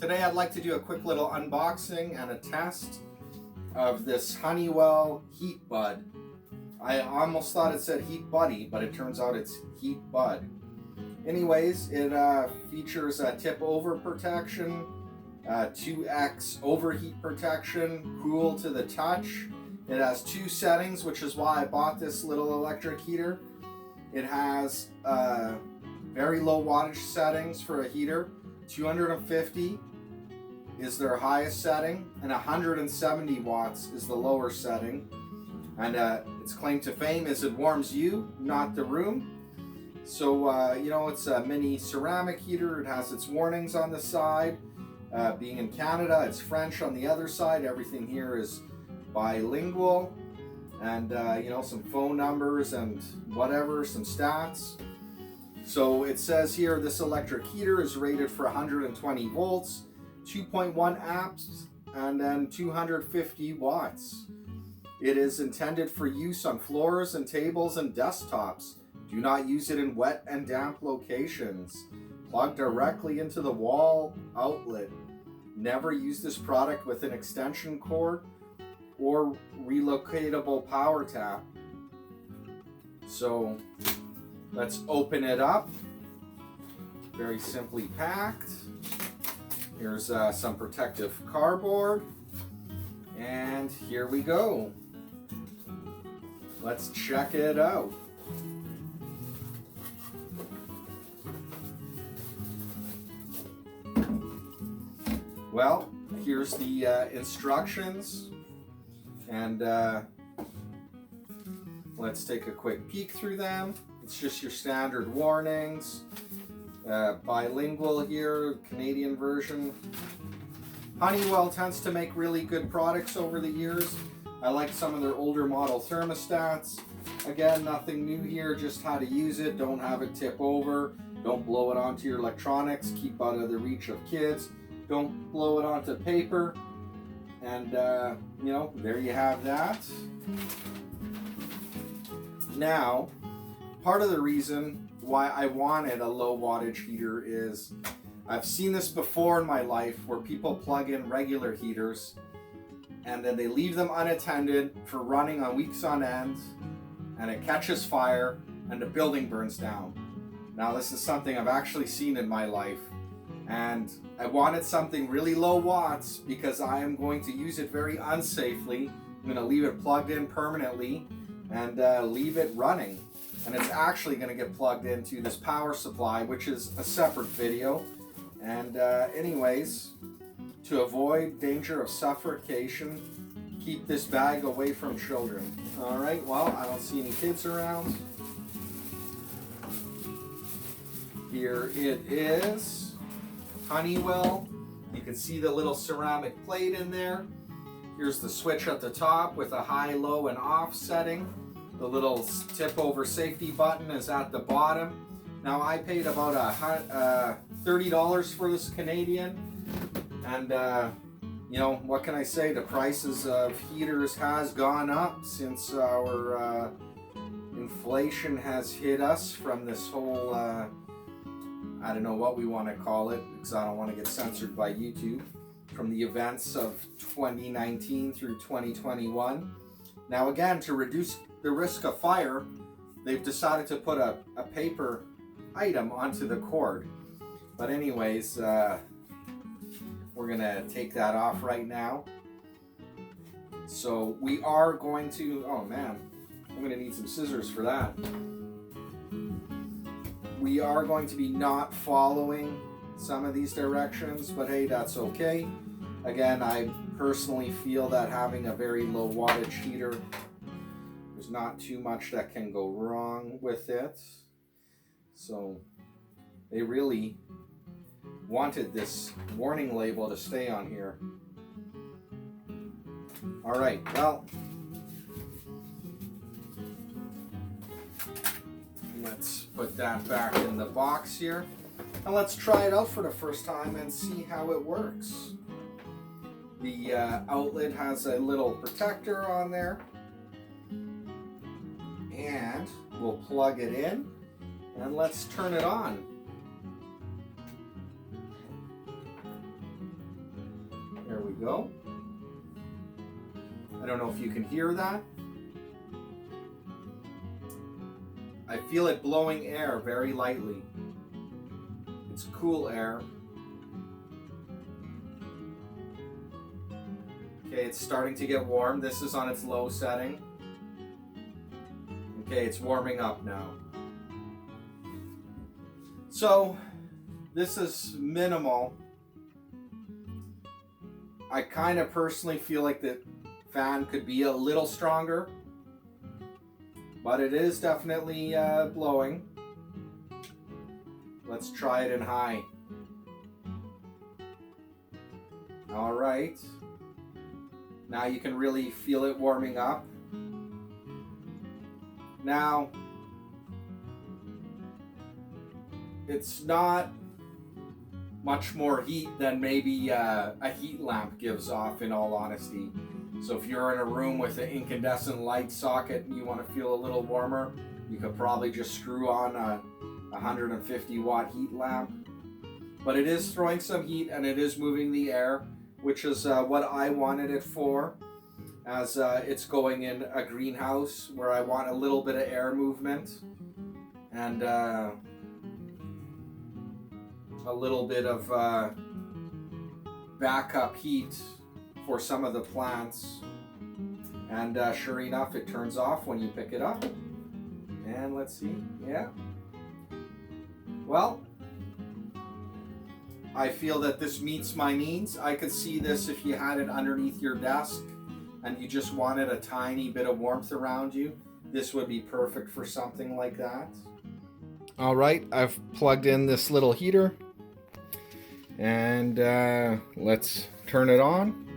Today I'd like to do a quick little unboxing and a test of this Honeywell Heat Bud. I almost thought it said Heat Buddy, but it turns out it's Heat Bud. Anyways, it features a tip over protection, 2x overheat protection, cool to the touch. It has two settings, which is why I bought this little electric heater. It has very low wattage settings for a heater. 250 is their highest setting, and 170 watts is the lower setting. And its claim to fame is it warms you, not the room. So, it's a mini ceramic heater. It has its warnings on the side. Being in Canada, it's French on the other side. Everything here is bilingual. And, some phone numbers and whatever, some stats. So it says here this electric heater is rated for 120 volts, 2.1 amps, and then 250 watts. It is intended for use on floors and tables and desktops. Do not use it in wet and damp locations. Plug directly into the wall outlet. Never use this product with an extension cord or relocatable power tap. So let's open it up. Very simply packed. Here's some protective cardboard. And here we go. Let's check it out. Well, here's the instructions. And let's take a quick peek through them. It's just your standard warnings. Bilingual here, Canadian version. Honeywell tends to make really good products over the years. I like some of their older model thermostats. Again, nothing new here, just how to use it. Don't have it tip over. Don't blow it onto your electronics. Keep out of the reach of kids. Don't blow it onto paper. And, there you have that. Now, part of the reason why I wanted a low wattage heater is I've seen this before in my life where people plug in regular heaters and then they leave them unattended for running on weeks on end, and it catches fire and the building burns down. Now this is something I've actually seen in my life, and I wanted something really low watts because I am going to use it very unsafely. I'm going to leave it plugged in permanently and leave it running. And it's actually going to get plugged into this power supply, which is a separate video. And anyways, to avoid danger of suffocation, keep this bag away from children. All right, well, I don't see any kids around. Here it is, Honeywell. You can see the little ceramic plate in there. Here's the switch at the top with a high, low, and off setting. The little tip over safety button is at the bottom. Now I paid about $30 for this Canadian, and what can I say? The prices of heaters has gone up since our inflation has hit us from this whole I don't know what we want to call it, because I don't want to get censored by YouTube, from the events of 2019 through 2021. Now again, to reduce the risk of fire, they've decided to put a paper item onto the cord. But anyways, we're gonna take that off right now. So we are going to, oh man, I'm gonna need some scissors for that. We are going to be not following some of these directions, but hey, that's okay. Again, I personally feel that having a very low wattage heater, there's not too much that can go wrong with it. So they really wanted this warning label to stay on here. All right, well, let's put that back in the box here. And let's try it out for the first time and see how it works. The outlet has a little protector on there. And we'll plug it in and let's turn it on. we go. I don't know if you can hear that. I feel it blowing air very lightly. It's cool air. Okay, it's starting to get warm. This is on its low setting. Okay, it's warming up now. So, this is minimal. I kind of personally feel like the fan could be a little stronger, but it is definitely blowing. Let's try it in high. All right. Now you can really feel it warming up. Now, it's not much more heat than maybe a heat lamp gives off, in all honesty. So if you're in a room with an incandescent light socket and you want to feel a little warmer, you could probably just screw on a 150 watt heat lamp. But it is throwing some heat and it is moving the air, which is what I wanted it for, as it's going in a greenhouse where I want a little bit of air movement and a little bit of backup heat for some of the plants. And sure enough, it turns off when you pick it up. And let's see, yeah. Well, I feel that this meets my needs. I could see this if you had it underneath your desk and you just wanted a tiny bit of warmth around you. This would be perfect for something like that. All right, I've plugged in this little heater and let's turn it on.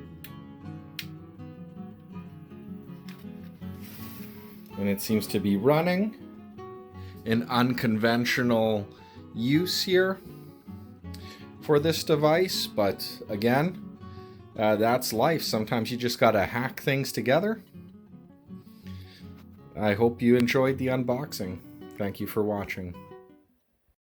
And it seems to be running. An unconventional use here for this device, but again, that's life. Sometimes you just gotta hack things together. I hope you enjoyed the unboxing. Thank you for watching.